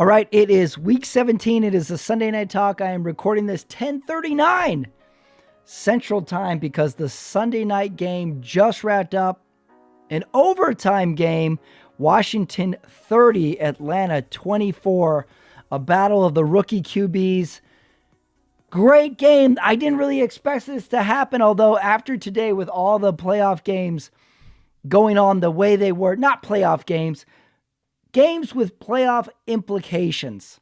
All right, it is week 17. It is a Sunday Night Talk. I am recording this 10:39 Central Time because the Sunday night game just wrapped up. An overtime game, Washington 30, Atlanta 24. A battle of the rookie QBs. Great game. I didn't really expect this to happen, although after today with all the playoff games going on the way they were, not playoff games, games with playoff implications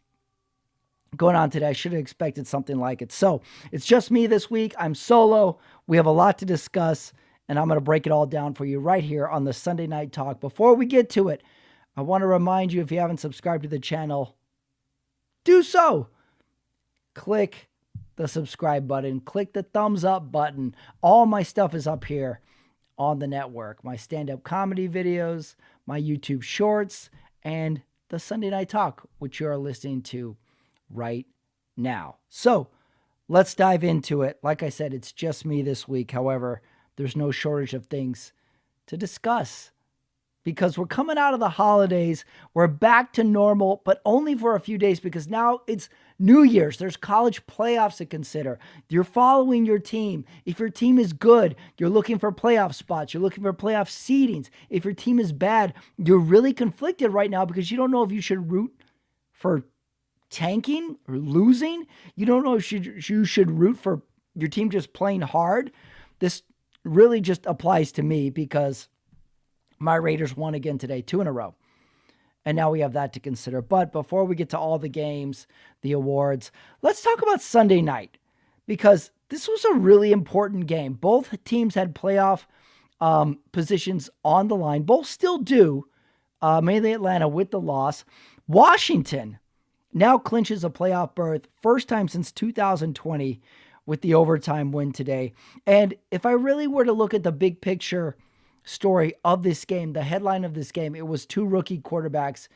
going on today. I should have expected something like it. So it's just me this week. I'm solo. We have a lot to discuss, and I'm going to break it all down for you right here on the Sunday Night Talk. Before we get to it, I want to remind you, if you haven't subscribed to the channel, do so. Click the subscribe button. Click the thumbs up button. All my stuff is up here on the network. My stand-up comedy videos, my YouTube shorts, and the Sunday Night Talk, which you are listening to right now. So let's dive into it. Like I said, it's just me this week. However, there's no shortage of things to discuss because we're coming out of the holidays. We're back to normal, but only for a few days because now it's New Year's. There's college playoffs to consider. You're following your team. If your team is good, you're looking for playoff spots. You're looking for playoff seedings. If your team is bad, you're really conflicted right now because you don't know if you should root for tanking or losing. You don't know if you should root for your team just playing hard. This really just applies to me because my Raiders won again today, 2 in a row. And now we have that to consider. But before we get to all the games, the awards, let's talk about Sunday night because this was a really important game. Both teams had playoff positions on the line. Both still do, mainly Atlanta with the loss. Washington now clinches a playoff berth, first time since 2020 with the overtime win today. And if I really were to look at the big picture story of this game, the headline of this game, it was 2 rookie quarterbacks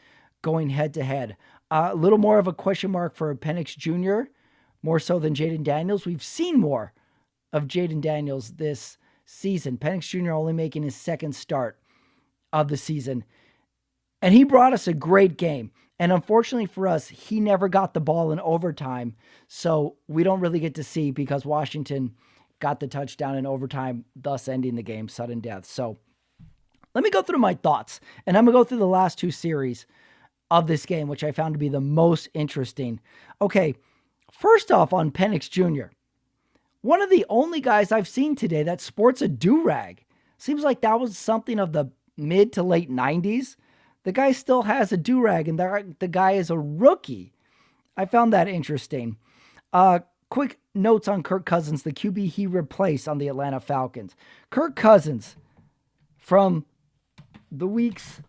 going head to head. A little more of a question mark for Penix Jr., more so than Jayden Daniels. We've seen more of Jayden Daniels this season. Penix Jr. only making his second start of the season. And he brought us a great game. And unfortunately for us, he never got the ball in overtime. So we don't really get to see because Washington got the touchdown in overtime, thus ending the game, sudden death. So let me go through my thoughts. And I'm going to go through the last 2 series of this game, which I found to be the most interesting. Okay, first off on Penix Jr., one of the only guys I've seen today that sports a do-rag. Seems like that was something of the mid to late 90s. The guy still has a do-rag, and the guy is a rookie. I found that interesting. Quick notes on Kirk Cousins, the QB he replaced on the Atlanta Falcons. Kirk Cousins, from the weeks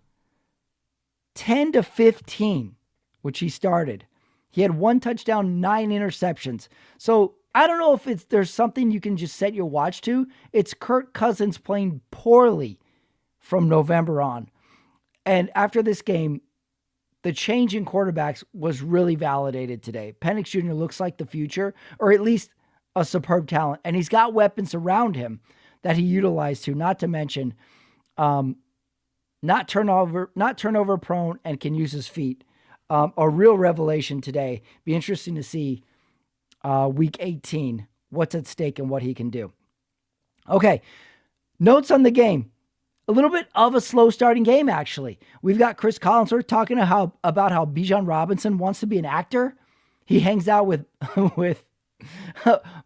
10 to 15, which he started, he had 1 touchdown, 9 interceptions. So I don't know if there's something you can just set your watch to. It's Kirk Cousins playing poorly from November on. And after this game, the change in quarterbacks was really validated today. Penix Jr. looks like the future, or at least a superb talent. And he's got weapons around him that he utilized to, not to mention not turnover prone and can use his feet. A real revelation today. Be interesting to see week 18, what's at stake and what he can do. Okay, notes on the game. A little bit of a slow starting game, actually. We've got Chris Collinsworth talking about how Bijan Robinson wants to be an actor. He hangs out with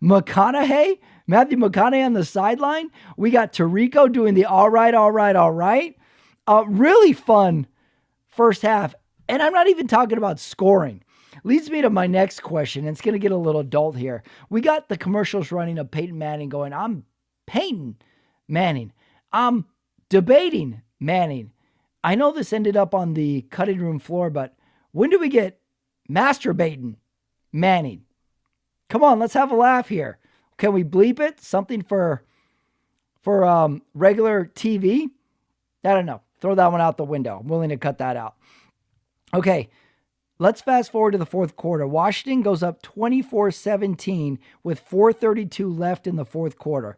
McConaughey, Matthew McConaughey on the sideline. We got Tirico doing the all right. Really fun first half. And I'm not even talking about scoring. Leads me to my next question, and it's going to get a little adult here. We got the commercials running of Peyton Manning going, I'm Peyton Manning. I'm debating Manning. I know this ended up on the cutting room floor, but when do we get masturbating Manning? Come on, let's have a laugh here. Can we bleep it? Something for regular TV? I don't know. Throw that one out the window. I'm willing to cut that out. Okay, let's fast forward to the fourth quarter. Washington goes up 24-17 with 4:32 left in the fourth quarter,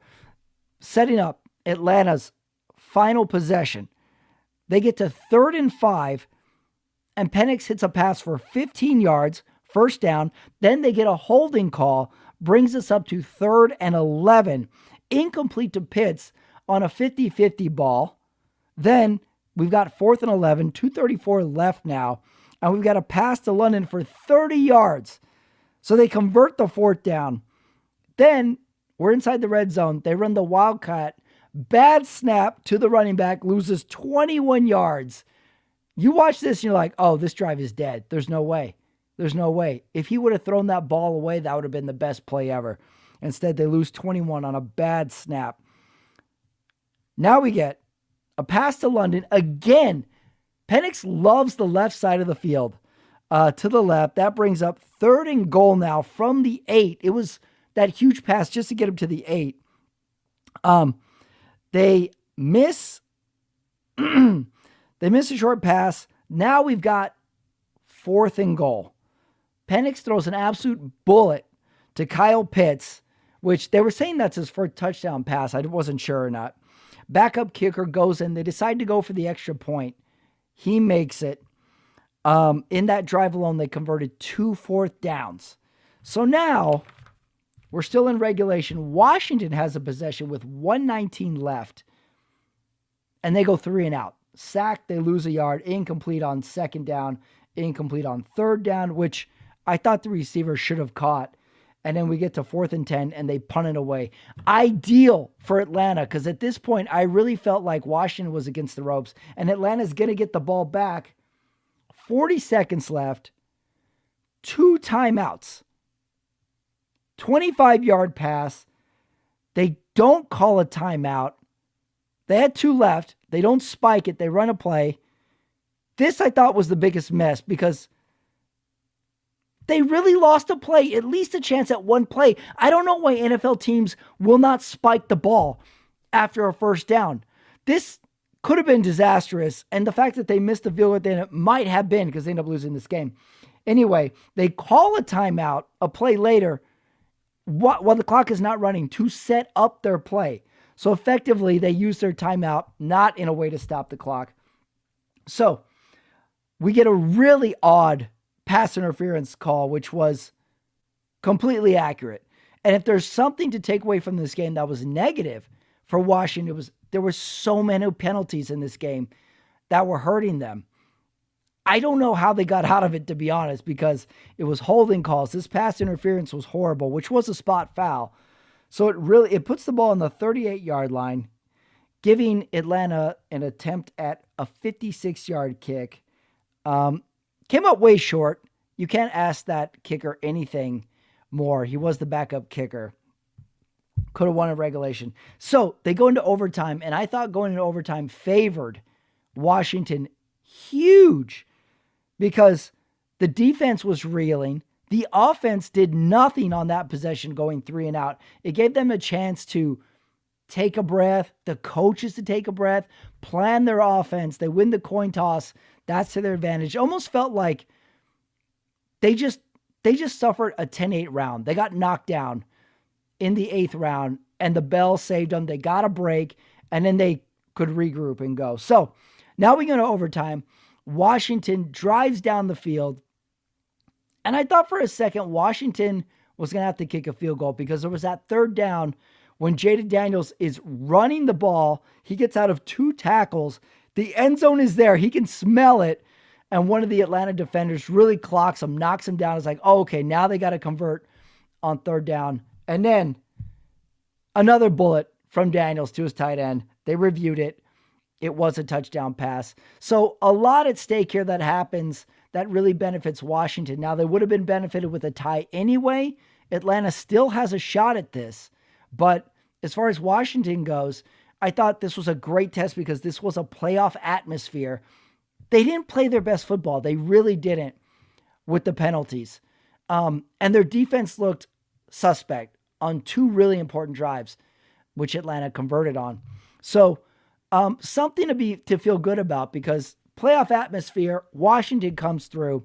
setting up Atlanta's final possession. They get to 3rd and 5 and Penix hits a pass for 15 yards, first down. Then they get a holding call, brings us up to 3rd and 11, incomplete to Pitts on a 50-50 ball. Then we've got 4th and 11, 2:34 left now, and we've got a pass to London for 30 yards. So they convert the 4th down. Then we're inside the red zone. They run the Wildcat. Bad snap to the running back, loses 21 yards. You watch this and you're like, oh, this drive is dead. There's no way. There's no way. If he would have thrown that ball away, that would have been the best play ever. Instead, they lose 21 on a bad snap. Now we get a pass to London. Again, Penix loves the left side of the field to the left. That brings up 3rd and goal now from the 8. It was that huge pass just to get him to the 8. They miss they miss a short pass. Now we've got 4th and goal. Penix throws an absolute bullet to Kyle Pitts, which they were saying that's his first touchdown pass. I wasn't sure or not. Backup kicker goes in. They decide to go for the extra point. He makes it. In that drive alone, they converted 2 4th downs. So now we're still in regulation. Washington has a possession with 1:19 left, and they go 3 and out. Sack, they lose a yard. Incomplete on 2nd down. Incomplete on 3rd down, which I thought the receiver should have caught. And then we get to 4th and 10, and they punt it away. Ideal for Atlanta, because at this point, I really felt like Washington was against the ropes, and Atlanta's going to get the ball back. 40 seconds left. 2 timeouts. 25-yard pass. They don't call a timeout. They had 2 left. They don't spike it. They run a play. This, I thought, was the biggest mess because they really lost a play, at least a chance at one play. I don't know why NFL teams will not spike the ball after a first down. This could have been disastrous, and the fact that they missed the field goal, then it might have been because they ended up losing this game. Anyway, they call a timeout a play later while the clock is not running to set up their play. So effectively, they use their timeout not in a way to stop the clock. So we get a really odd pass interference call, which was completely accurate. And if there's something to take away from this game that was negative for Washington, there were so many penalties in this game that were hurting them. I don't know how they got out of it, to be honest, because it was holding calls. This pass interference was horrible, which was a spot foul. So it puts the ball on the 38-yard line, giving Atlanta an attempt at a 56-yard kick. Came up way short. You can't ask that kicker anything more. He was the backup kicker. Could have won in regulation. So they go into overtime, and I thought going into overtime favored Washington huge because the defense was reeling. The offense did nothing on that possession going 3 and out. It gave them a chance to take a breath, the coaches to take a breath, plan their offense. They win the coin toss. That's to their advantage. It almost felt like they just suffered a 10-8 round. They got knocked down in the 8th round, and the bell saved them. They got a break, and then they could regroup and go. So now we go to overtime. Washington drives down the field, and I thought for a second Washington was going to have to kick a field goal because there was that 3rd down when Jaden Daniels is running the ball. He gets out of 2 tackles. The end zone is there. He can smell it. And one of the Atlanta defenders really clocks him, knocks him down. It's like, oh, okay, now they got to convert on 3rd down. And then another bullet from Daniels to his tight end. They reviewed it. It was a touchdown pass. So a lot at stake here that happens that really benefits Washington. Now, they would have been benefited with a tie anyway. Atlanta still has a shot at this. But as far as Washington goes, I thought this was a great test because this was a playoff atmosphere. They didn't play their best football. They really didn't with the penalties. And their defense looked suspect on 2 really important drives, which Atlanta converted on. So something to feel good about because playoff atmosphere, Washington comes through.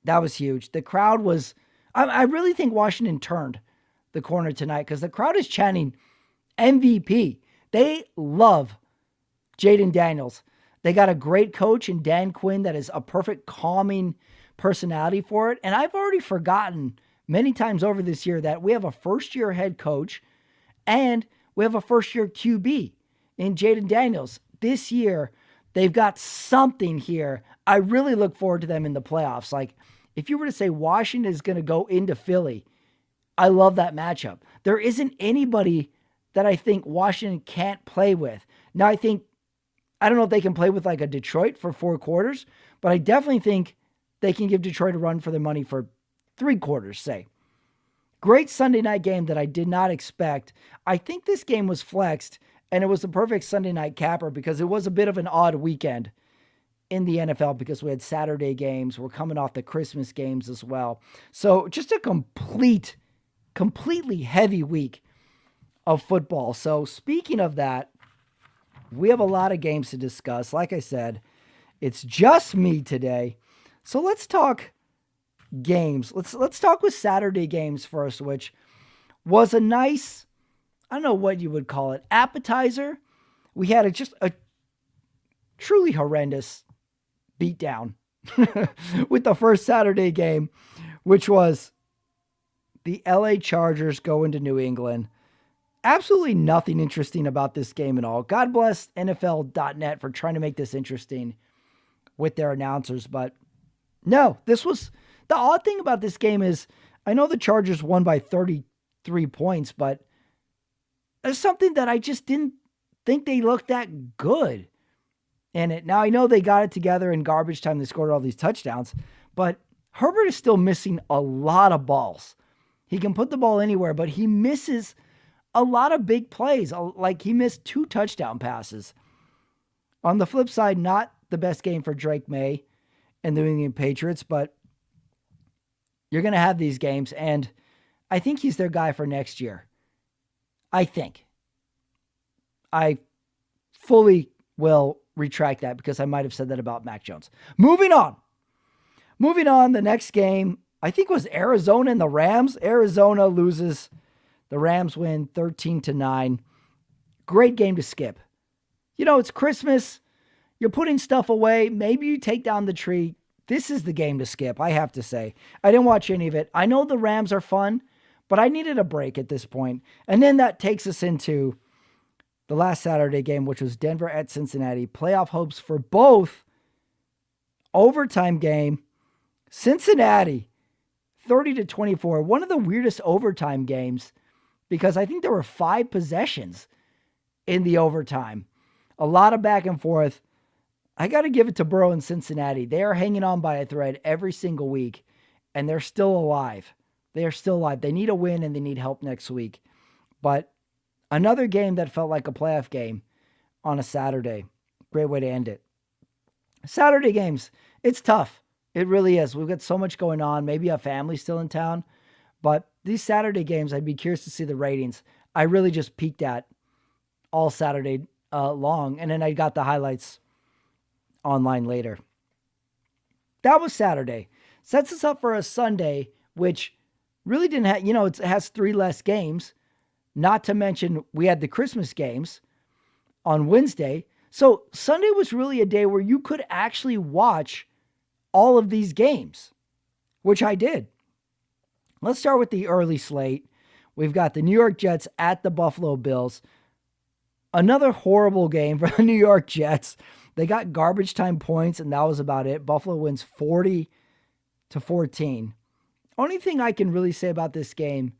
That was huge. The crowd was, I really think Washington turned the corner tonight because the crowd is chanting MVP. They love Jaden Daniels. They got a great coach in Dan Quinn that is a perfect calming personality for it. And I've already forgotten many times over this year that we have a first-year head coach and we have a first-year QB in Jaden Daniels. This year, they've got something here. I really look forward to them in the playoffs. Like, if you were to say Washington is going to go into Philly, I love that matchup. There isn't anybody that I think Washington can't play with. Now, I don't know if they can play with like a Detroit for 4 quarters, but I definitely think they can give Detroit a run for their money for 3 quarters, say. Great Sunday night game that I did not expect. I think this game was flexed, and it was the perfect Sunday night capper because it was a bit of an odd weekend in the NFL because we had Saturday games. We're coming off the Christmas games as well. So just a completely heavy week of football. So speaking of that, we have a lot of games to discuss. Like I said, it's just me today. So let's talk games. Let's talk with Saturday games first, which was a nice, I don't know what you would call it, appetizer. We had just a truly horrendous beatdown with the first Saturday game, which was the LA Chargers going to New England. Absolutely nothing interesting about this game at all. God bless NFL.net for trying to make this interesting with their announcers. But no, this was the odd thing about this game is I know the Chargers won by 33 points, but there's something that I just didn't think they looked that good in it. Now, I know they got it together in garbage time. They scored all these touchdowns, but Herbert is still missing a lot of balls. He can put the ball anywhere, but he misses a lot of big plays. Like he missed 2 touchdown passes. On the flip side, not the best game for Drake May and the New England Patriots, but you're going to have these games, and I think he's their guy for next year. I think. I fully will retract that because I might have said that about Mac Jones. Moving on, the next game, I think was Arizona and the Rams. Arizona loses. The Rams win 13-9. Great game to skip. You know, it's Christmas. You're putting stuff away. Maybe you take down the tree. This is the game to skip, I have to say. I didn't watch any of it. I know the Rams are fun, but I needed a break at this point. And then that takes us into the last Saturday game, which was Denver at Cincinnati. Playoff hopes for both. Overtime game. Cincinnati, 30-24. One of the weirdest overtime games because I think there were 5 possessions in the overtime. A lot of back and forth. I got to give it to Burrow and Cincinnati. They are hanging on by a thread every single week, and they're still alive. They are still alive. They need a win, and they need help next week. But another game that felt like a playoff game on a Saturday. Great way to end it. Saturday games, it's tough. It really is. We've got so much going on. Maybe a family still in town. But these Saturday games, I'd be curious to see the ratings. I really just peeked at all Saturday long, and then I got the highlights online later. That was Saturday. Sets us up for a Sunday, which really didn't have, it has 3 less games. Not to mention we had the Christmas games on Wednesday. So Sunday was really a day where you could actually watch all of these games, which I did. Let's start with the early slate. We've got the New York Jets at the Buffalo Bills. Another horrible game for the New York Jets. They got garbage time points, and that was about it. Buffalo wins 40-14. Only thing I can really say about this game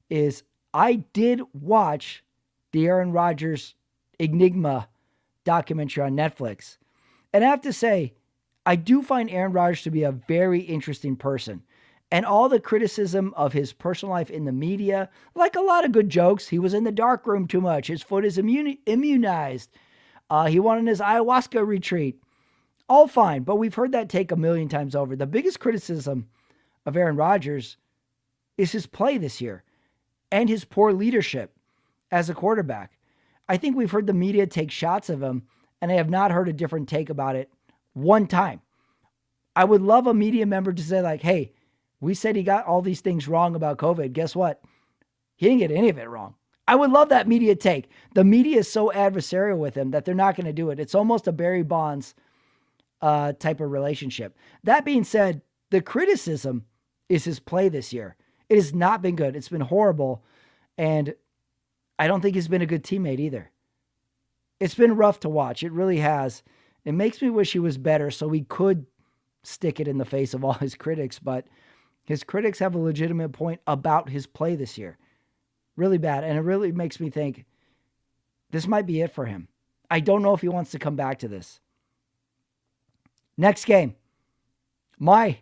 is I did watch the Aaron Rodgers Enigma documentary on Netflix. And I have to say, I do find Aaron Rodgers to be a very interesting person. And all the criticism of his personal life in the media, like a lot of good jokes, he was in the dark room too much. His foot is immunized. He went on his ayahuasca retreat. All fine, but we've heard that take a million times over. The biggest criticism of Aaron Rodgers is his play this year and his poor leadership as a quarterback. I think we've heard the media take shots of him, and I have not heard a different take about it one time. I would love a media member to say like, hey, we said he got all these things wrong about COVID. Guess what? He didn't get any of it wrong. I would love that media take. The media is so adversarial with him that they're not going to do it. It's almost a Barry Bonds type of relationship. That being said, the criticism is his play this year. It has not been good. It's been horrible. And I don't think he's been a good teammate either. It's been rough to watch. It really has. It makes me wish he was better so he could stick it in the face of all his critics, but his critics have a legitimate point about his play this year. Really bad. And it really makes me think this might be it for him. I don't know if he wants to come back to this. Next game. My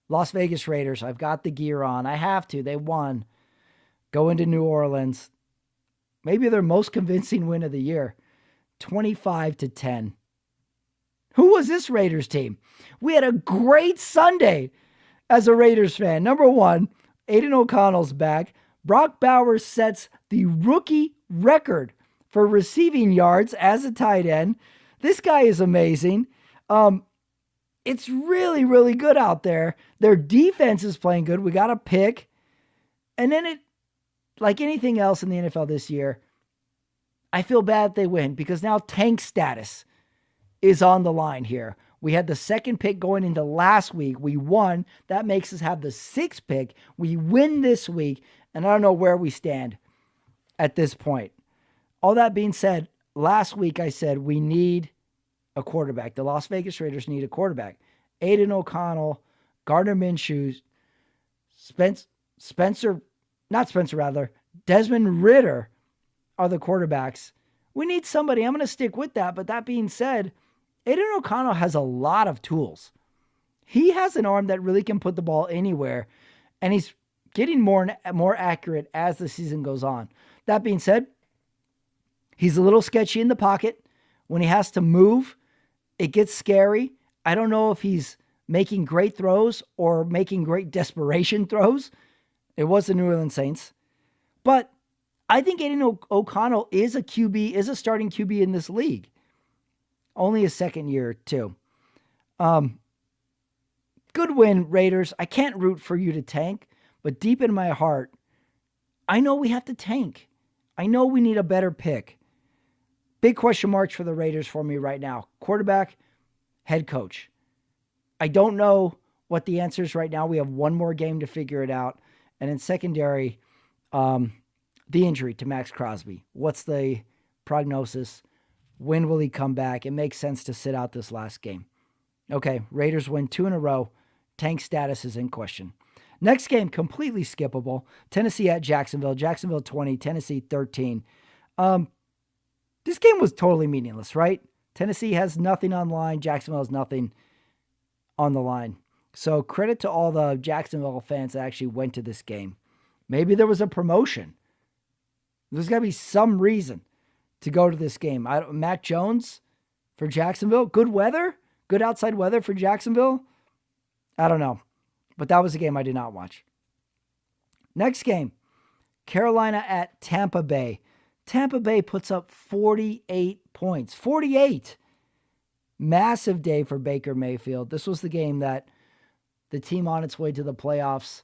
Las Vegas Raiders. I've got the gear on. I have to. They won. Go into New Orleans. Maybe their most convincing win of the year. 25-10. Who was this Raiders team? We had a great Sunday as a Raiders fan. Number one, Aiden O'Connell's back. Brock Bowers sets the rookie record for receiving yards as a tight end. This guy is amazing. It's really, really good out there. Their defense is playing good. We got a pick. And then it, like anything else in the NFL this year, I feel bad they win because now tank status is on the line here. We had the second pick going into last week. We won. That makes us have the sixth pick. We win this week, and I don't know where we stand at this point. All that being said, last week I said we need a quarterback. The Las Vegas Raiders need a quarterback. Aiden O'Connell, Gardner Minshew, Desmond Ridder are the quarterbacks. We need somebody. I'm going to stick with that. But that being said, Aiden O'Connell has a lot of tools. He has an arm that really can put the ball anywhere, and he's getting more accurate as the season goes on. That being said, he's a little sketchy in the pocket. When he has to move, it gets scary. I don't know if he's making great throws or making great desperation throws. It was the New Orleans Saints. But I think Aiden O'Connell is a QB, is a starting QB in this league. Only his second year, too. Good win, Raiders. I can't root for you to tank, but deep in my heart, I know we have to tank. I know we need a better pick. Big question marks for the Raiders for me right now. Quarterback, head coach. I don't know what the answer is right now. We have one more game to figure it out. And in secondary, the injury to Max Crosby. What's the prognosis? When will he come back? It makes sense to sit out this last game. Okay, Raiders win 2 in a row. Tank status is in question. Next game, completely skippable. Tennessee at Jacksonville. Jacksonville 20, Tennessee 13. This game was totally meaningless, right? Tennessee has nothing on the line. Jacksonville has nothing on the line. So credit to all the Jacksonville fans that actually went to this game. Maybe there was a promotion. There's got to be some reason to go to this game. Mac Jones for Jacksonville. Good weather? Good outside weather for Jacksonville? I don't know. But that was a game I did not watch. Next game. Carolina at Tampa Bay. Tampa Bay puts up 48 points. 48! Massive day for Baker Mayfield. This was the game that the team on its way to the playoffs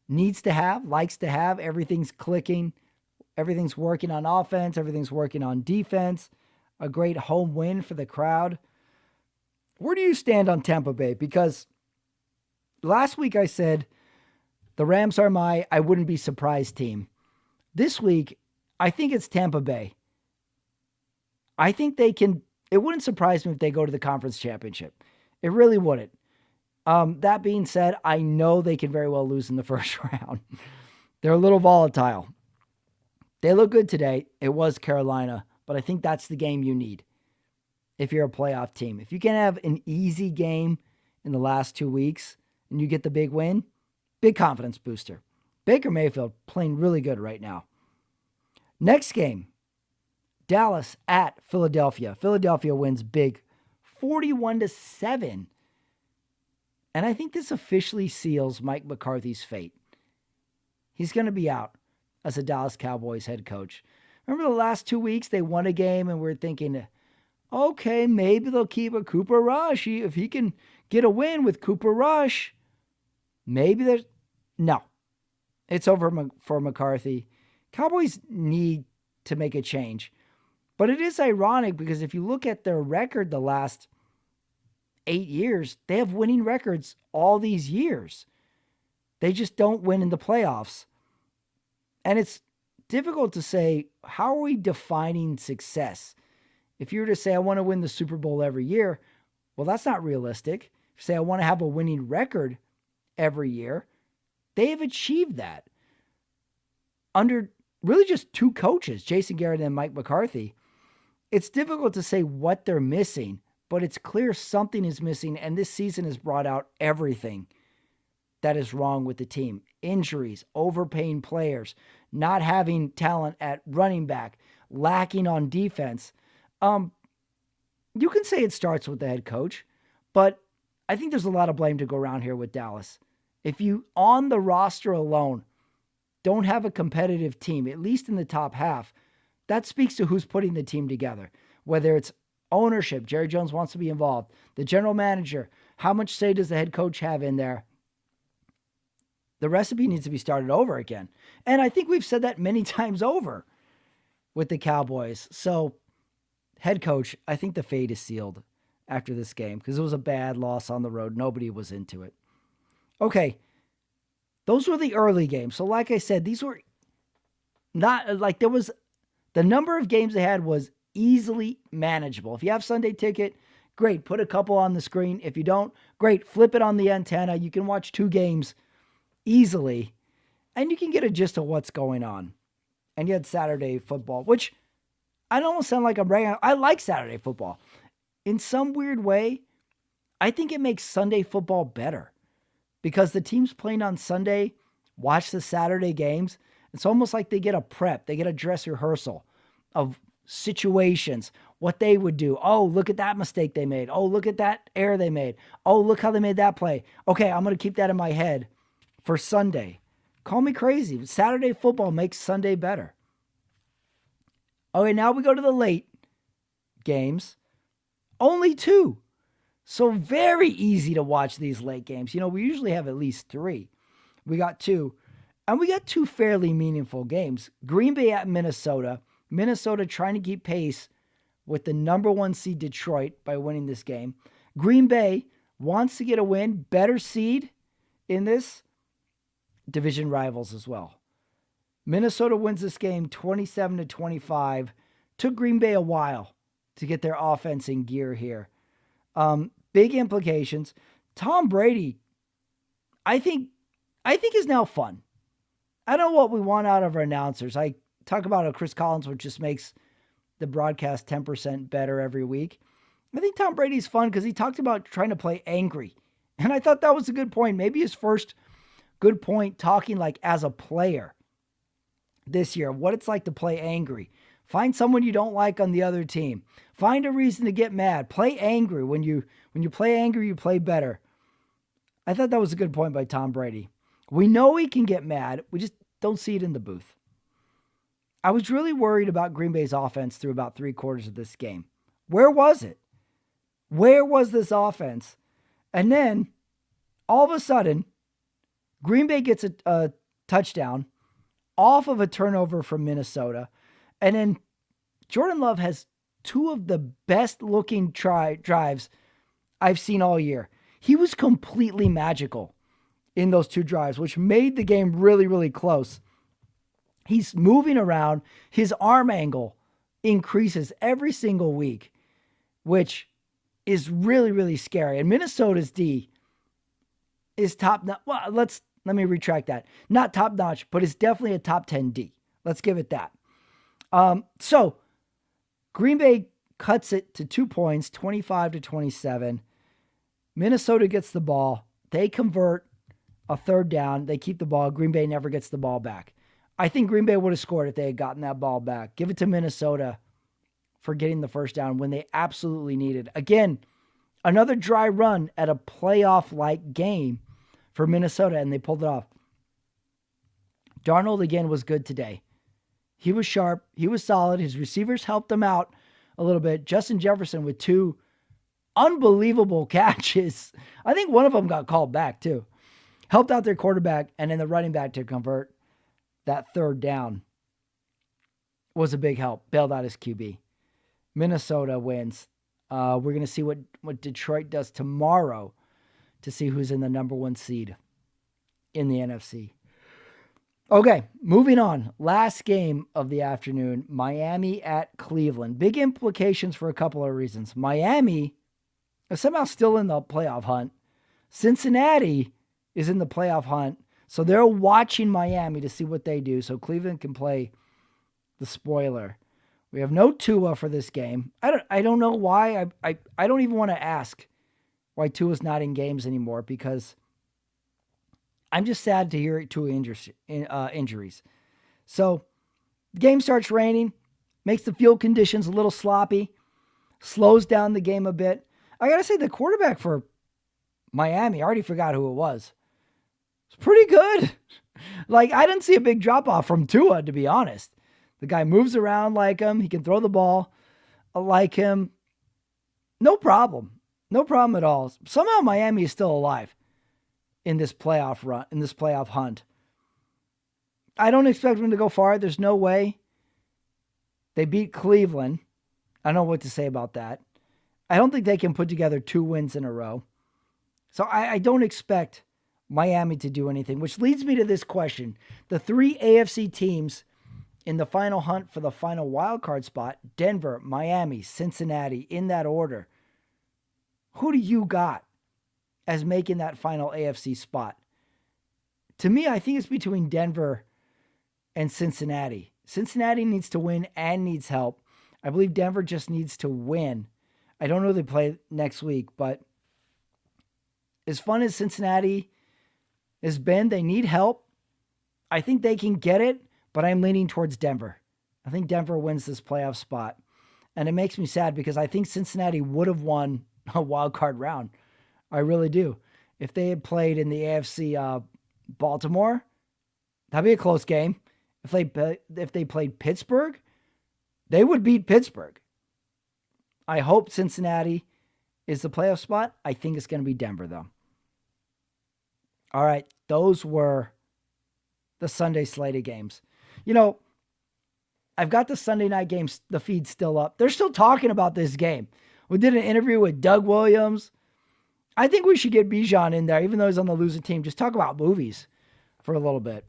needs to have, likes to have. Everything's clicking. Everything's working on offense. Everything's working on defense. A great home win for the crowd. Where do you stand on Tampa Bay? Because last week I said the Rams are my I wouldn't be surprised team. This week, I think it's Tampa Bay. I think they can. It wouldn't surprise me if they go to the conference championship. It really wouldn't. That being said, I know they can very well lose in the first round. They're a little volatile. They look good today. It was Carolina, but I think that's the game you need if you're a playoff team. If you can have an easy game in the last 2 weeks and you get the big win, big confidence booster. Baker Mayfield playing really good right now. Next game, Dallas at Philadelphia. Philadelphia wins big, 41-7. And I think this officially seals Mike McCarthy's fate. He's going to be out as a Dallas Cowboys head coach. Remember the last 2 weeks they won a game and we're thinking, okay, maybe they'll keep a Cooper Rush. If he can get a win with Cooper Rush, maybe there's... No. It's over for McCarthy. Cowboys need to make a change. But it is ironic because if you look at their record the last 8 years, they have winning records all these years. They just don't win in the playoffs. And it's difficult to say, how are we defining success? If you were to say, I want to win the Super Bowl every year, well, that's not realistic. If you say, I want to have a winning record every year, they have achieved that under really just two coaches, Jason Garrett and Mike McCarthy. It's difficult to say what they're missing, but it's clear something is missing, and this season has brought out everything that is wrong with the team. Injuries, overpaying players, not having talent at running back, lacking on defense. You can say it starts with the head coach, but I think there's a lot of blame to go around here with Dallas. If you, on the roster alone, don't have a competitive team, at least in the top half, that speaks to who's putting the team together. Whether it's ownership, Jerry Jones wants to be involved, the general manager, how much say does the head coach have in there? The recipe needs to be started over again. And I think we've said that many times over with the Cowboys. So, head coach, I think the fate is sealed after this game because it was a bad loss on the road. Nobody was into it. Okay, those were the early games. So like I said, these were not like there was the number of games they had was easily manageable. If you have Sunday Ticket, great, put a couple on the screen. If you don't, great, flip it on the antenna. You can watch 2 games easily, and you can get a gist of what's going on. And you had Saturday football, which I don't sound like I'm bragging. I like Saturday football. In some weird way, I think it makes Sunday football better because the teams playing on Sunday watch the Saturday games. It's almost like they get a prep. They get a dress rehearsal of situations, what they would do. Oh, look at that mistake they made. Oh, look at that error they made. Oh, look how they made that play. Okay, I'm going to keep that in my head for Sunday. Call me crazy, but Saturday football makes Sunday better. Okay, now we go to the late games. Only 2. So very easy to watch these late games. You know, we usually have at least 3. We got 2. And we got 2 fairly meaningful games. Green Bay at Minnesota. Minnesota trying to keep pace with the number 1 seed Detroit by winning this game. Green Bay wants to get a win. Better seed in this. Division rivals as well. Minnesota wins this game 27-25. Took Green Bay a while to get their offense in gear here. Big implications. Tom Brady, I think is now fun. I don't know what we want out of our announcers. I talk about how Chris Collins, which just makes the broadcast 10% better every week. I think Tom Brady's fun because he talked about trying to play angry. And I thought that was a good point. Maybe his first good point talking like as a player this year, what it's like to play angry. Find someone you don't like on the other team. Find a reason to get mad. Play angry. When you play angry, you play better. I thought that was a good point by Tom Brady. We know he can get mad. We just don't see it in the booth. I was really worried about Green Bay's offense through about 3/4 of this game. Where was it? Where was this offense? And then, all of a sudden, Green Bay gets a touchdown off of a turnover from Minnesota. And then Jordan Love has 2 of the best looking drives I've seen all year. He was completely magical in those 2 drives, which made the game really, really close. He's moving around. His arm angle increases every single week, which is really, really scary. And Minnesota's D is top. Well, let me retract that. Not top notch, but it's definitely a top 10 D. Let's give it that. So Green Bay cuts it to 2 points, 25-27. Minnesota gets the ball. They convert a 3rd down. They keep the ball. Green Bay never gets the ball back. I think Green Bay would have scored if they had gotten that ball back. Give it to Minnesota for getting the 1st down when they absolutely needed. Again, another dry run at a playoff-like game for Minnesota, and they pulled it off. Darnold, again, was good today. He was sharp. He was solid. His receivers helped him out a little bit. Justin Jefferson with 2 unbelievable catches. I think one of them got called back, too. Helped out their quarterback and then the running back to convert that 3rd down. was a big help. Bailed out his QB. Minnesota wins. We're going to see what Detroit does tomorrow to see who's in the number 1 seed in the NFC. Okay, moving on. Last game of the afternoon, Miami at Cleveland. Big implications for a couple of reasons. Miami is somehow still in the playoff hunt. Cincinnati is in the playoff hunt. So they're watching Miami to see what they do so Cleveland can play the spoiler. We have no Tua for this game. I don't know why. I don't even want to ask why Tua's not in games anymore because I'm just sad to hear Tua injuries. So the game starts raining, makes the field conditions a little sloppy, slows down the game a bit. I got to say the quarterback for Miami, I already forgot who it was. It's pretty good. Like, I didn't see a big drop-off from Tua, to be honest. The guy moves around like him. He can throw the ball like him. No problem. No problem at all. Somehow Miami is still alive in this playoff run, in this playoff hunt. I don't expect them to go far. There's no way. They beat Cleveland. I don't know what to say about that. I don't think they can put together 2 wins in a row. So I don't expect Miami to do anything, which leads me to this question. The 3 AFC teams in the final hunt for the final wild card spot, Denver, Miami, Cincinnati, in that order. Who do you got as making that final AFC spot? To me, I think it's between Denver and Cincinnati. Cincinnati needs to win and needs help. I believe Denver just needs to win. I don't know they play next week, but as fun as Cincinnati has been, they need help. I think they can get it, but I'm leaning towards Denver. I think Denver wins this playoff spot. And it makes me sad because I think Cincinnati would have won a wild card round. I really do. If they had played in the AFC Baltimore, that'd be a close game. If they played Pittsburgh, they would beat Pittsburgh. I hope Cincinnati is the playoff spot. I think it's going to be Denver, though. All right, those were the Sunday slate of games. You know, I've got the Sunday night games, the feed still up. They're still talking about this game. We did an interview with Doug Williams. I think we should get Bijan in there, even though he's on the losing team. Just talk about movies for a little bit.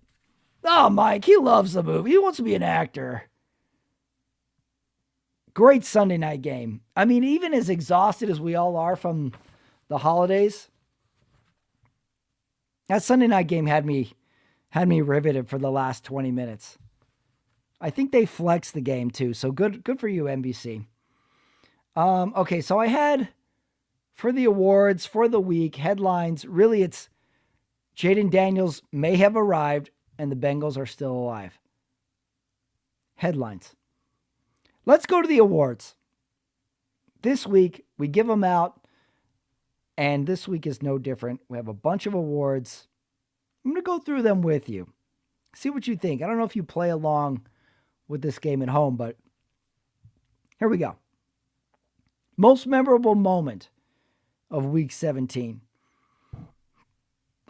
Oh, Mike, he loves the movie. He wants to be an actor. Great Sunday night game. I mean, even as exhausted as we all are from the holidays, that Sunday night game had me riveted for the last 20 minutes. I think they flexed the game too, so good for you, NBC. Okay, so I had for the awards for the week headlines. Really, it's Jaden Daniels may have arrived and the Bengals are still alive. Headlines. Let's go to the awards. This week, we give them out, and this week is no different. We have a bunch of awards. I'm going to go through them with you. See what you think. I don't know if you play along with this game at home, but here we go. Most memorable moment of Week 17.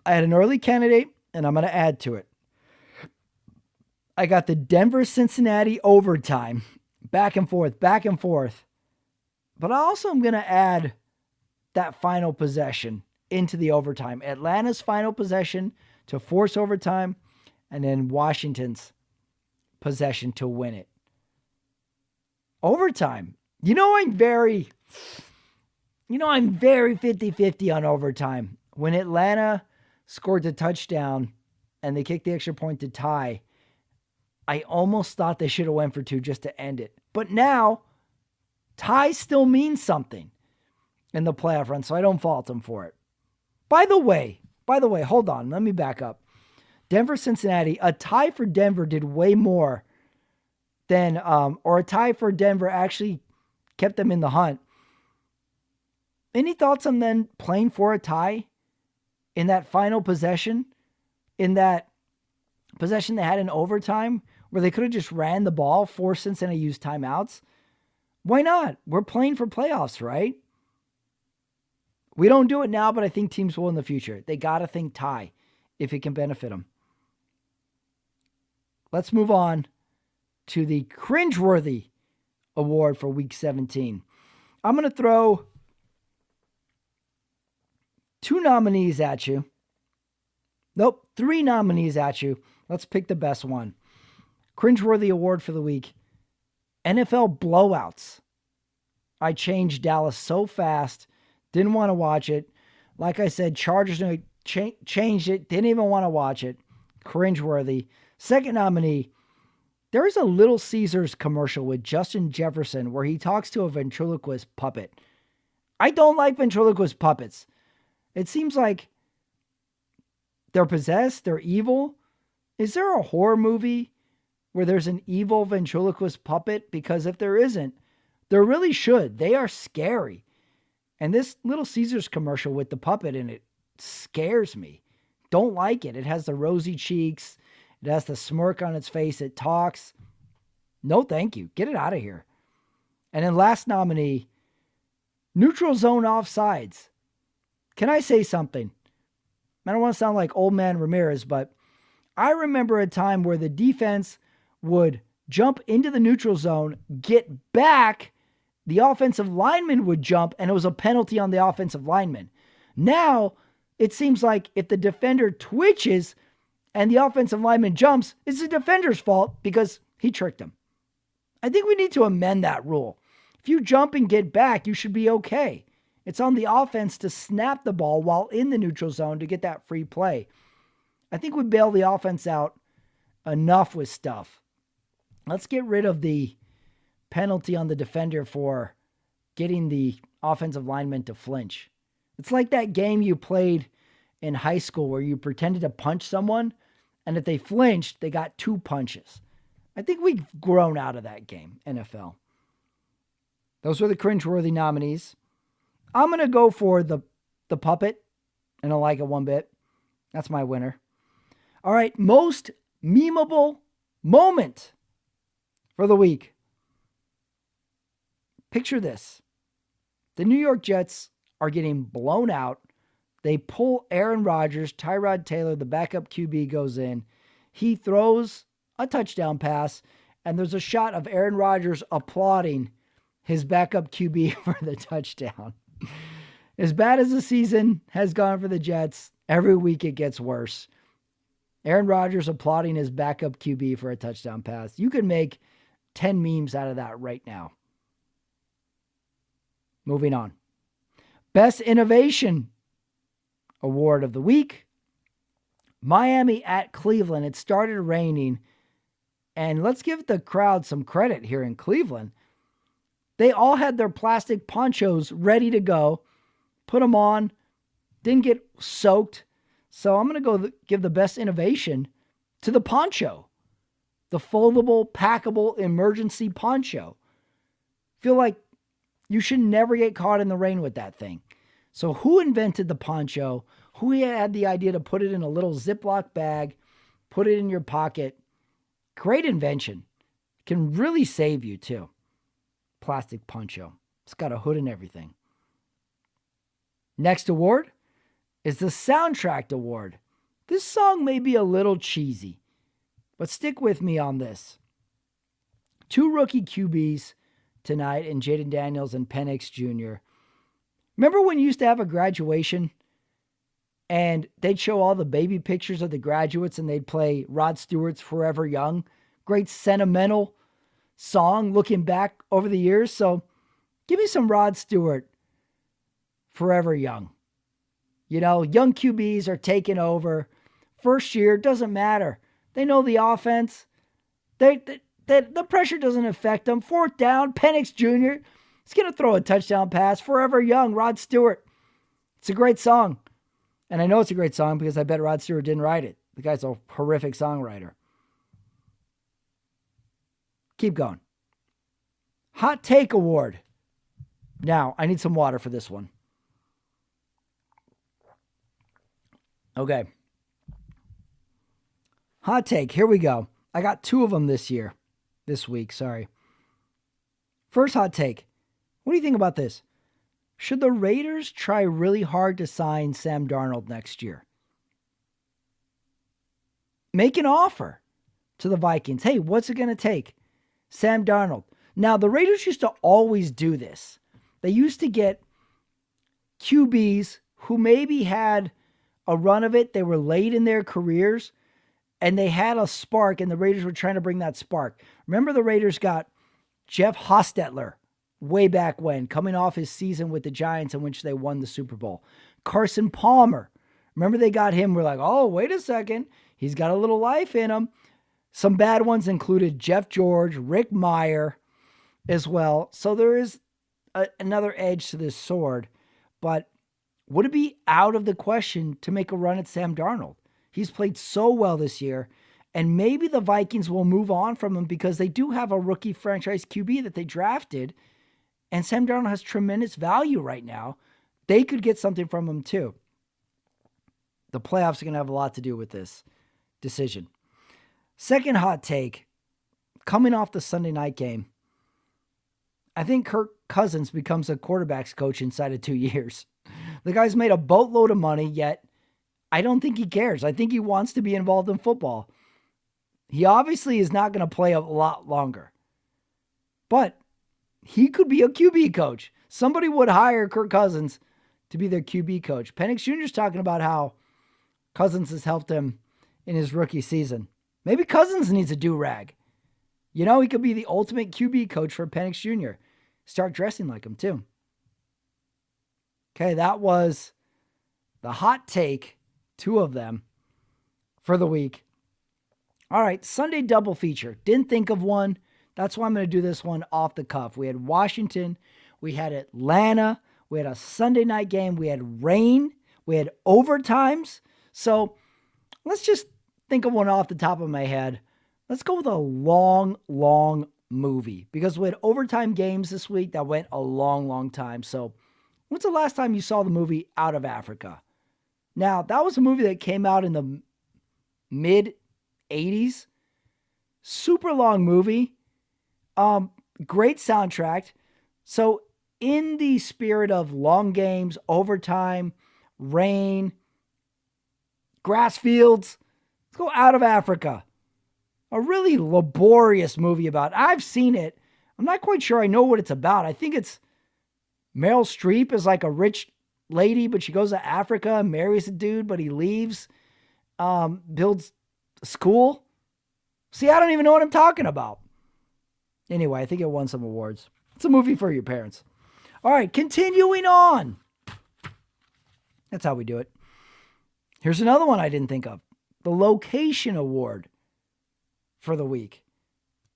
I had an early candidate, and I'm going to add to it. I got the Denver-Cincinnati overtime. Back and forth. But I also am going to add that final possession into the overtime. Atlanta's final possession to force overtime, and then Washington's possession to win it. Overtime. I'm very 50-50 on overtime. When Atlanta scored the touchdown and they kicked the extra point to tie, I almost thought they should have went for 2 just to end it. But now, ties still means something in the playoff run, so I don't fault them for it. By the way, hold on. Let me back up. Denver-Cincinnati, a tie for Denver did way more than, or a tie for Denver actually kept them in the hunt. Any thoughts on them playing for a tie in that final possession? In that possession they had in overtime where they could have just ran the ball, forced Cincinnati to use timeouts? Why not? We're playing for playoffs, right? We don't do it now, but I think teams will in the future. They got to think tie if it can benefit them. Let's move on to the cringeworthy award for week 17. I'm going to throw 2 nominees at you. Nope, 3 nominees at you. Let's pick the best one. Cringeworthy award for the week. NFL blowouts. I changed Dallas so fast. Didn't want to watch it. Like I said, Chargers changed it. Didn't even want to watch it. Cringeworthy. Second nominee. There is a Little Caesars commercial with Justin Jefferson where he talks to a ventriloquist puppet. I don't like ventriloquist puppets. It seems like they're possessed, they're evil. Is there a horror movie where there's an evil ventriloquist puppet? Because if there isn't, there really should. They are scary. And this Little Caesars commercial with the puppet in it scares me. Don't like it. It has the rosy cheeks. It has the smirk on its face. It talks. No, thank you. Get it out of here. And then last nominee, neutral zone offsides. Can I say something? I don't want to sound like old man Ramirez, but I remember a time where the defense would jump into the neutral zone, get back, the offensive lineman would jump, and it was a penalty on the offensive lineman. Now, it seems like if the defender twitches and the offensive lineman jumps, it's the defender's fault because he tricked him. I think we need to amend that rule. If you jump and get back, you should be okay. It's on the offense to snap the ball while in the neutral zone to get that free play. I think we bail the offense out enough with stuff. Let's get rid of the penalty on the defender for getting the offensive lineman to flinch. It's like that game you played in high school where you pretended to punch someone, and if they flinched, they got 2 punches. I think we've grown out of that game, NFL. Those were the cringeworthy nominees. I'm going to go for the puppet, and I don't like it one bit. That's my winner. All right, most memeable moment for the week. Picture this. The New York Jets are getting blown out. They pull Aaron Rodgers. Tyrod Taylor, the backup QB, goes in. He throws a touchdown pass, and there's a shot of Aaron Rodgers applauding his backup QB for the touchdown. As bad as the season has gone for the Jets, every week it gets worse. Aaron Rodgers applauding his backup QB for a touchdown pass. You could make 10 memes out of that right now. Moving on. Best Innovation Award of the week. Miami at Cleveland. It started raining. And let's give the crowd some credit here in Cleveland. They all had their plastic ponchos ready to go. Put them on. Didn't get soaked. So I'm going to go give the best innovation to the poncho. The foldable, packable, emergency poncho. Feel like you should never get caught in the rain with that thing. So who invented the poncho? Who had the idea to put it in a little Ziploc bag, put it in your pocket? Great invention. Can really save you too. Plastic poncho. It's got a hood and everything. Next award is the Soundtrack Award. This song may be a little cheesy, but stick with me on this. 2 rookie QBs tonight in Jaden Daniels and Penix Jr. Remember when you used to have a graduation and they'd show all the baby pictures of the graduates and they'd play Rod Stewart's Forever Young? Great sentimental song looking back over the years. So give me some Rod Stewart, Forever Young. You know, young QBs are taking over. First year, doesn't matter. They know the offense. The pressure doesn't affect them. 4th down, Penix Jr. He's going to throw a touchdown pass. Forever Young, Rod Stewart. It's a great song. And I know it's a great song because I bet Rod Stewart didn't write it. The guy's a horrific songwriter. Keep going. Hot Take Award. Now, I need some water for this one. Okay. Hot take. Here we go. I got 2 of them this week. Sorry. First hot take. What do you think about this? Should the Raiders try really hard to sign Sam Darnold next year? Make an offer to the Vikings. Hey, what's it going to take? Sam Darnold. Now, the Raiders used to always do this. They used to get QBs who maybe had a run of it. They were late in their careers and they had a spark, and the Raiders were trying to bring that spark. Remember, the Raiders got Jeff Hostetler way back when, coming off his season with the Giants in which they won the Super Bowl. Carson Palmer. Remember, they got him. We're like, oh, wait a second. He's got a little life in him. Some bad ones included Jeff George, Rick Meyer as well. So there is another edge to this sword. But would it be out of the question to make a run at Sam Darnold? He's played so well this year, and maybe the Vikings will move on from him because they do have a rookie franchise QB that they drafted, and Sam Darnold has tremendous value right now. They could get something from him too. The playoffs are going to have a lot to do with this decision. Second hot take, coming off the Sunday night game, I think Kirk Cousins becomes a quarterback's coach inside of 2 years. The guy's made a boatload of money, yet I don't think he cares. I think he wants to be involved in football. He obviously is not going to play a lot longer. But he could be a QB coach. Somebody would hire Kirk Cousins to be their QB coach. Penix Jr. is talking about how Cousins has helped him in his rookie season. Maybe Cousins needs a do-rag. You know, he could be the ultimate QB coach for Penix Jr. Start dressing like him too. Okay, that was the hot take, 2 of them for the week. All right, Sunday double feature. Didn't think of one. That's why I'm going to do this one off the cuff. We had Washington. We had Atlanta. We had a Sunday night game. We had rain. We had overtimes. So let's just think of one off the top of my head. Let's go with a long movie because we had overtime games this week that went a long time. So when's the last time you saw the movie Out of Africa? Now, that was a movie that came out in the mid-'80s. Super long movie. Great soundtrack. So in the spirit of long games, overtime, rain, grass fields, let's go Out of Africa. A really laborious movie about, I've seen it. I'm not quite sure I know what it's about. I think it's Meryl Streep is like a rich lady, but she goes to Africa, marries a dude, but he leaves, builds a school. See, I don't even know what I'm talking about. Anyway, I think it won some awards. It's a movie for your parents. All right, continuing on. That's how we do it. Here's another one I didn't think of. The Location Award for the week.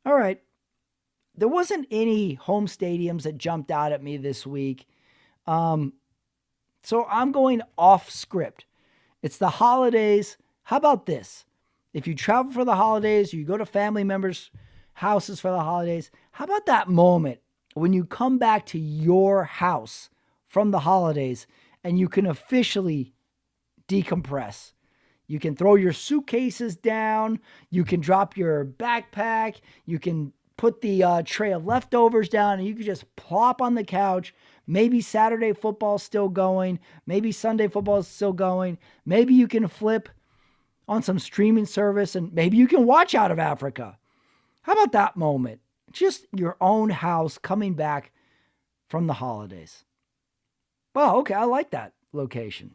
All right. There wasn't any home stadiums that jumped out at me this week. So I'm going off script. It's the holidays. How about this? If you travel for the holidays, you go to family members' houses for the holidays, how about that moment when you come back to your house from the holidays and you can officially decompress? You can throw your suitcases down. You can drop your backpack. You can put the tray of leftovers down and you can just plop on the couch. Maybe Saturday football's still going. Maybe Sunday football's still going. Maybe you can flip on some streaming service and maybe you can watch Out of Africa. How about that moment? Just your own house coming back from the holidays. Well, okay, I like that location.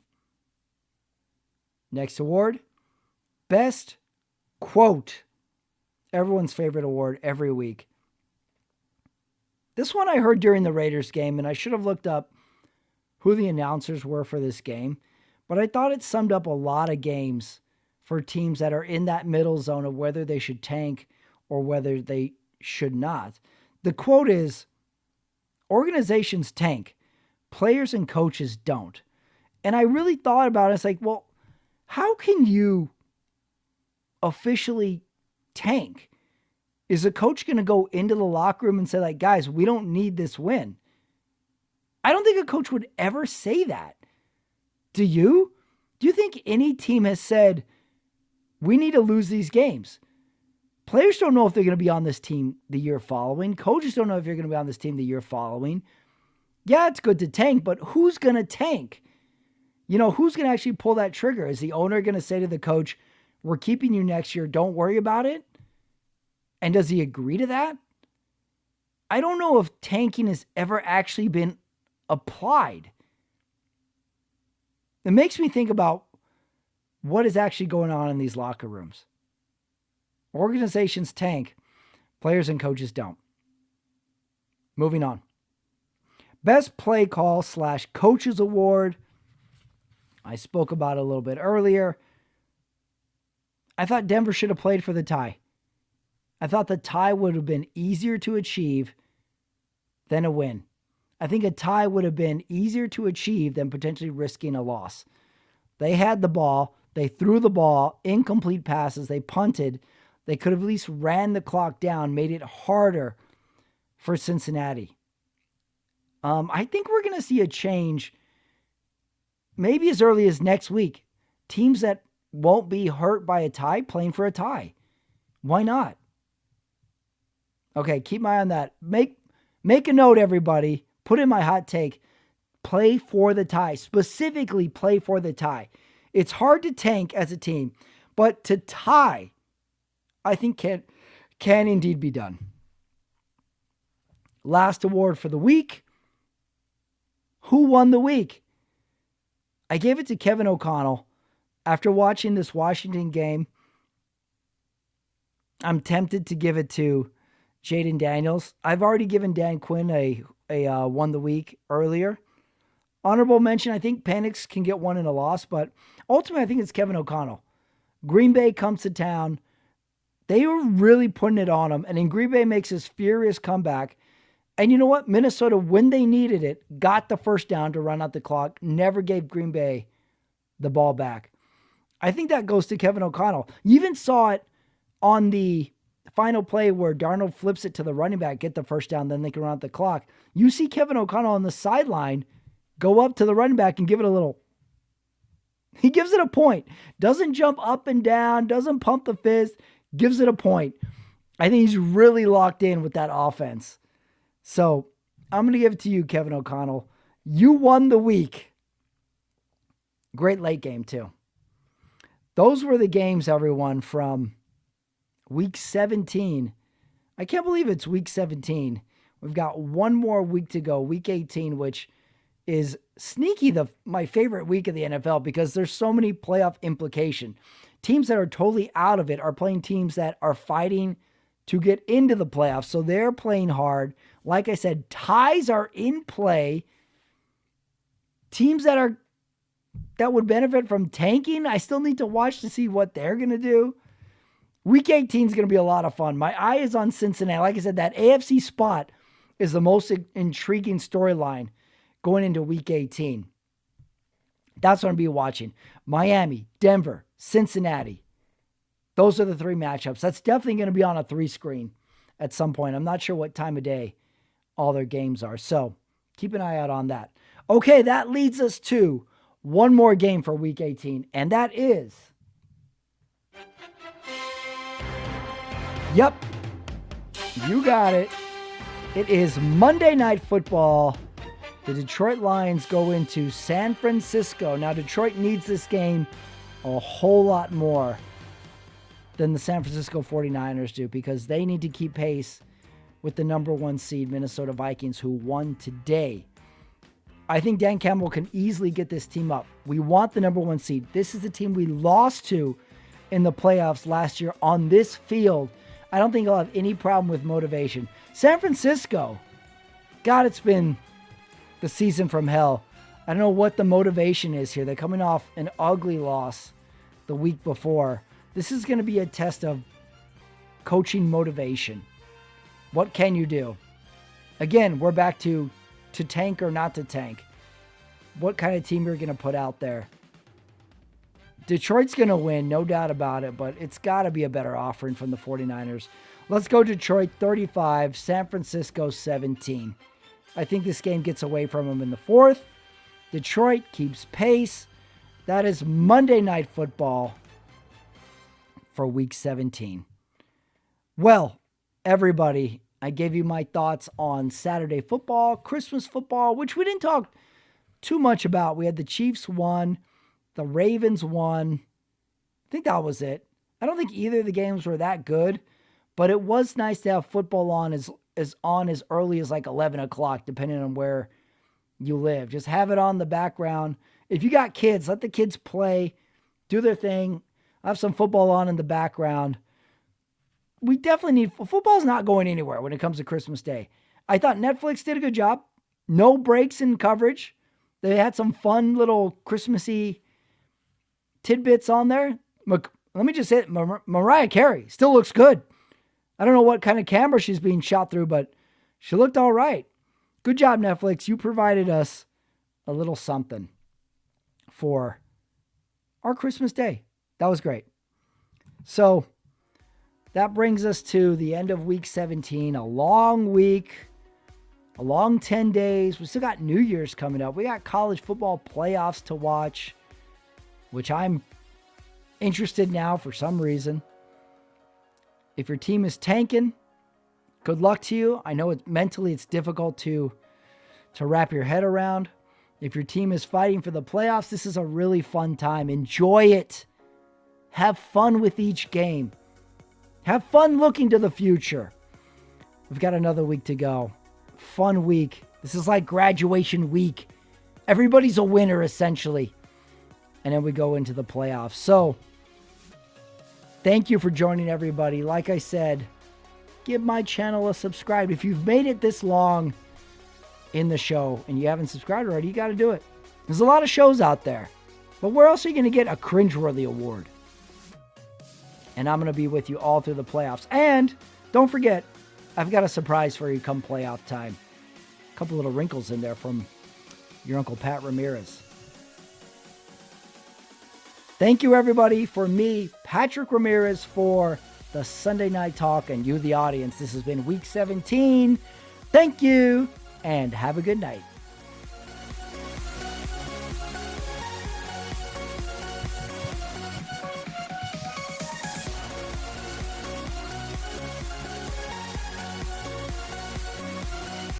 Next award, Best Quote. Everyone's favorite award every week. This one I heard during the Raiders game, and I should have looked up who the announcers were for this game, but I thought it summed up a lot of games for teams that are in that middle zone of whether they should tank or whether they should not. The quote is, organizations tank, players and coaches don't. And I really thought about it. It's like, well, how can you officially tank? Is a coach going to go into the locker room and say, like, guys, we don't need this win? I don't think a coach would ever say that. Do you? Do you think any team has said, we need to lose these games? Players don't know if they're going to be on this team the year following. Coaches don't know if you're going to be on this team the year following. Yeah, it's good to tank, but who's going to tank? You know, who's going to actually pull that trigger? Is the owner going to say to the coach, we're keeping you next year, don't worry about it? And does he agree to that? I don't know if tanking has ever actually been applied. It makes me think about what is actually going on in these locker rooms. Organizations tank, players and coaches don't. Moving on. Best play call / coaches award. I spoke about it a little bit earlier. I thought Denver should have played for the tie. I thought the tie would have been easier to achieve than a win. I think a tie would have been easier to achieve than potentially risking a loss. They had the ball. They threw the ball, incomplete passes. They punted. They could have at least ran the clock down, made it harder for Cincinnati. I think we're going to see a change maybe as early as next week. Teams that won't be hurt by a tie playing for a tie. Why not? Okay, keep my eye on that. Make a note, everybody. Put in my hot take. Play for the tie. Specifically, play for the tie. It's hard to tank as a team, but to tie, I think can indeed be done. Last award for the week. Who won the week? I gave it to Kevin O'Connell. After watching this Washington game, I'm tempted to give it to Jaden Daniels. I've already given Dan Quinn a won the week earlier. Honorable mention, I think Penix can get one in a loss, but ultimately I think it's Kevin O'Connell. Green Bay comes to town. They were really putting it on him, and then Green Bay makes this furious comeback. And you know what? Minnesota, when they needed it, got the first down to run out the clock, never gave Green Bay the ball back. I think that goes to Kevin O'Connell. You even saw it on the final play where Darnold flips it to the running back, get the first down, then they can run out the clock. You see Kevin O'Connell on the sideline go up to the running back and give it a little. He gives it a point. Doesn't jump up and down, doesn't pump the fist, gives it a point. I think he's really locked in with that offense. So I'm going to give it to you, Kevin O'Connell. You won the week. Great late game, too. Those were the games, everyone, from week 17. I can't believe it's week 17. We've got one more week to go, week 18, which is sneaky my favorite week of the NFL because there's so many playoff implication. Teams that are totally out of it are playing teams that are fighting to get into the playoffs. So they're playing hard. Like I said, ties are in play. Teams that would benefit from tanking, I still need to watch to see what they're going to do. Week 18 is going to be a lot of fun. My eye is on Cincinnati. Like I said, that AFC spot is the most intriguing storyline going into week 18. That's what I'm going to be watching. Miami, Denver, Cincinnati. Those are the three matchups. That's definitely going to be on a 3-screen at some point. I'm not sure what time of day all their games are. So keep an eye out on that. Okay, that leads us to one more game for week 18, and that is... Yep, you got it. It is Monday Night Football. The Detroit Lions go into San Francisco. Now, Detroit needs this game a whole lot more than the San Francisco 49ers do because they need to keep pace with the number 1 seed Minnesota Vikings, who won today. I think Dan Campbell can easily get this team up. We want the number 1 seed. This is the team we lost to in the playoffs last year on this field. I don't think he'll have any problem with motivation. San Francisco, God, it's been the season from hell. I don't know what the motivation is here. They're coming off an ugly loss the week before. This is going to be a test of coaching motivation. What can you do? Again, we're back to tank or not to tank. What kind of team you're going to put out there? Detroit's going to win, no doubt about it, but it's got to be a better offering from the 49ers. Let's go Detroit 35, San Francisco 17. I think this game gets away from them in the fourth. Detroit keeps pace. That is Monday Night Football for week 17. Well, everybody, I gave you my thoughts on Saturday football, Christmas football, which we didn't talk too much about. We had the Chiefs won, the Ravens won. I think that was it. I don't think either of the games were that good, but it was nice to have football on as is on as early as like 11 o'clock, depending on where you live. Just have it on the background. If you got kids, let the kids play, do their thing. Have some football on in the background. We definitely need football's not going anywhere when it comes to Christmas Day. I thought Netflix did a good job. No breaks in coverage. They had some fun little Christmassy tidbits on there. Let me just say it, Mariah Carey still looks good. I don't know what kind of camera she's being shot through, but she looked all right. Good job, Netflix. You provided us a little something for our Christmas Day. That was great. So that brings us to the end of week 17, a long week, a long 10 days. We still got New Year's coming up. We got college football playoffs to watch, which I'm interested now for some reason. If your team is tanking, good luck to you. I know mentally it's difficult to wrap your head around. If your team is fighting for the playoffs, this is a really fun time. Enjoy it. Have fun with each game. Have fun looking to the future. We've got another week to go. Fun week. This is like graduation week. Everybody's a winner, essentially. And then we go into the playoffs. So, thank you for joining, everybody. Like I said, give my channel a subscribe. If you've made it this long in the show and you haven't subscribed already, you got to do it. There's a lot of shows out there. But where else are you going to get a cringeworthy award? And I'm going to be with you all through the playoffs. And don't forget, I've got a surprise for you come playoff time. A couple little wrinkles in there from your Uncle Pat Ramirez. Thank you, everybody, for me, Patrick Ramirez, for the Sunday Night Talk, and you, the audience. This has been Week 17. Thank you, and have a good night.